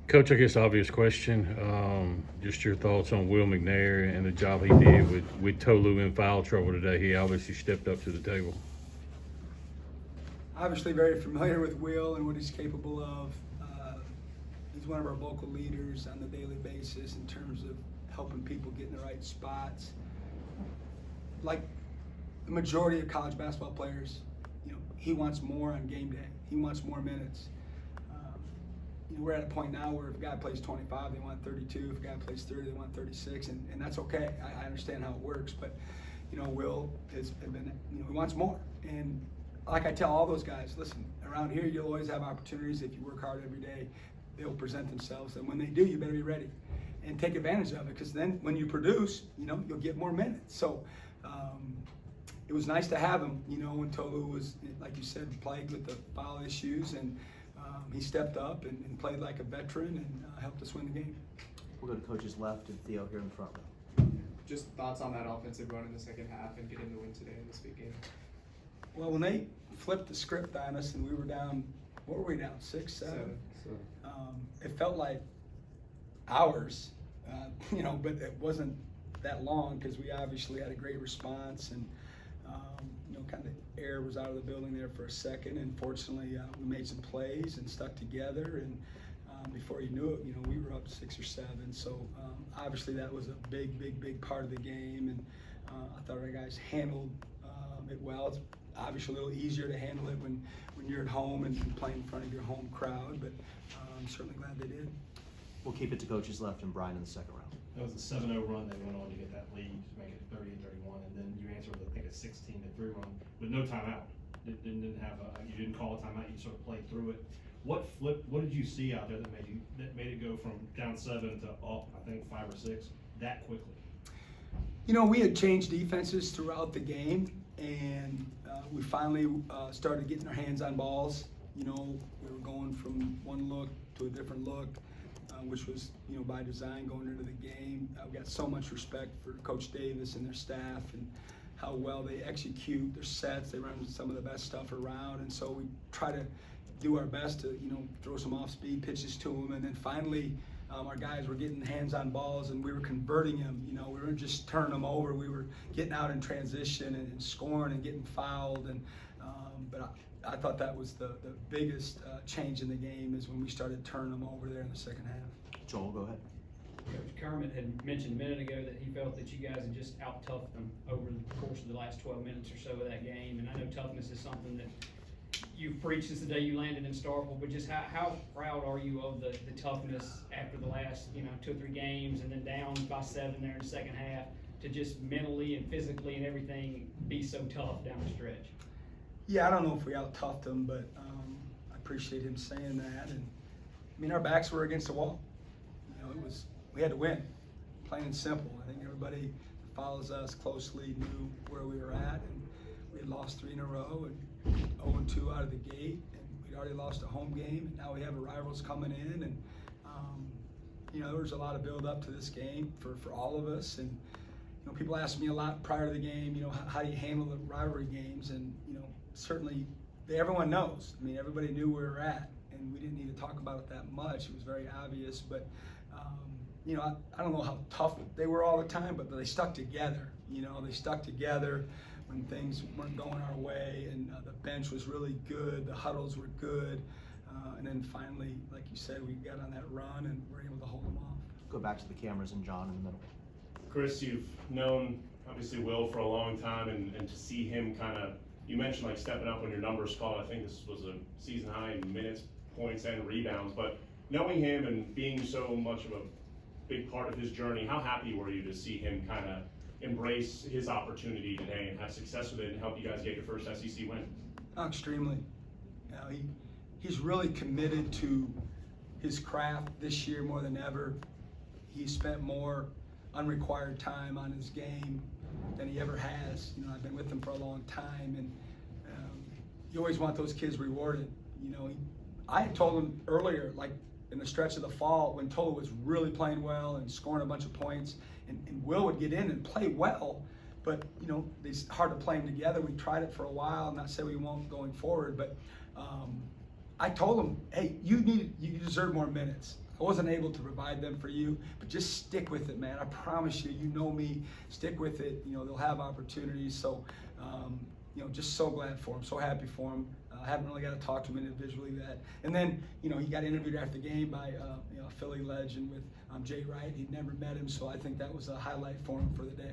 Coach, I guess obvious question. Just your thoughts on Will McNair and the job he did with Tolu in foul trouble today. He obviously stepped up to the table. Obviously very familiar with Will and what he's capable of. He's one of our vocal leaders on the daily basis in terms of helping people get in the right spots. Like the majority of college basketball players, he wants more on game day. He wants more minutes. We're at a point now where if a guy plays 25, they want 32. If a guy plays 30, they want 36, and that's okay. I understand how it works, but Will has been, he wants more. And like I tell all those guys, listen, around here you'll always have opportunities. If you work hard every day, they'll present themselves, and when they do, you better be ready and take advantage of it, because then when you produce, you'll get more minutes. So it was nice to have him, when Tolu was, like you said, plagued with the foul issues, and he stepped up and played like a veteran and helped us win the game. We'll go to coach's left and Theo here in front row. Just thoughts on that offensive run in the second half and getting the win today in this big game. Well, when they flipped the script on us and we were down, what were we down, 6, 7? It felt like hours, but it wasn't that long because we obviously had a great response, and kind of air was out of the building there for a second, and fortunately we made some plays and stuck together, and before you knew it, we were up 6 or 7. So obviously that was a big part of the game, and I thought our guys handled it well. It's obviously a little easier to handle it when you're at home and playing in front of your home crowd, but I'm certainly glad they did. We'll keep it to coach's left and Brian in the second round. That was a 7-0 run. They went on to get that lead, to make it 30-31, and then you answered with, I think, a 16-3 run with no timeout. Didn't have you didn't call a timeout. You sort of played through it. What did you see out there that made it go from down 7 to up, I think 5 or 6 that quickly? We had changed defenses throughout the game, and we finally started getting our hands on balls. We were going from one look to a different look, which was, by design going into the game. I've got so much respect for Coach Davis and their staff and how well they execute their sets. They run some of the best stuff around, and so we try to do our best to, throw some off-speed pitches to them, and then finally our guys were getting hands on balls and we were converting them. We weren't just turning them over. We were getting out in transition and scoring and getting fouled. And but I thought that was the biggest change in the game, is when we started turning them over there in the second half. Joel, go ahead. Coach Kermit had mentioned a minute ago that he felt that you guys had just out-toughed them over the course of the last 12 minutes or so of that game. And I know toughness is something that you've preached since the day you landed in Starkville, but just how proud are you of the toughness after the last 2 or 3 games, and then down by 7 there in the second half, to just mentally and physically and everything be so tough down the stretch? Yeah, I don't know if we out-toughed them, but I appreciate him saying that. And our backs were against the wall. We had to win, plain and simple. I think everybody that follows us closely knew where we were at, and we had lost 3 in a row and 0-2 out of the gate, and we'd already lost a home game, and now we have rivals coming in, and there was a lot of build up to this game for all of us. And people asked me a lot prior to the game, how do you handle the rivalry games? And certainly everyone knows. Everybody knew where we were at, and we didn't need to talk about it that much. It was very obvious, but I don't know how tough they were all the time, but they stuck together. They stuck together when things weren't going our way, and the bench was really good, the huddles were good, and then finally, like you said, we got on that run and were able to hold them off. Go back to the cameras and John in the middle. Chris, you've known obviously Will for a long time, and to see him kind of, you mentioned like stepping up when your numbers called. I think this was a season high in minutes, points, and rebounds, but knowing him and being so much of a big part of his journey, how happy were you to see him kind of embrace his opportunity today and have success with it and help you guys get your first SEC win? Oh, extremely. He's really committed to his craft this year more than ever. He spent more unrequired time on his game than he ever has. I've been with him for a long time, and you always want those kids rewarded. I had told him earlier, like in the stretch of the fall, when Tolu was really playing well and scoring a bunch of points, and Will would get in and play well, but it's hard to play them together. We tried it for a while. I'm not saying we won't going forward, but I told him, hey, you deserve more minutes. I wasn't able to provide them for you, but just stick with it, man. I promise you, you know me, stick with it. You know, they'll have opportunities. So, you know, just so glad for him, so happy for him. I haven't really got to talk to him individually that. And then, you know, he got interviewed after the game by, you know, a Philly legend with Jay Wright. He'd never met him, so I think that was a highlight for him for the day.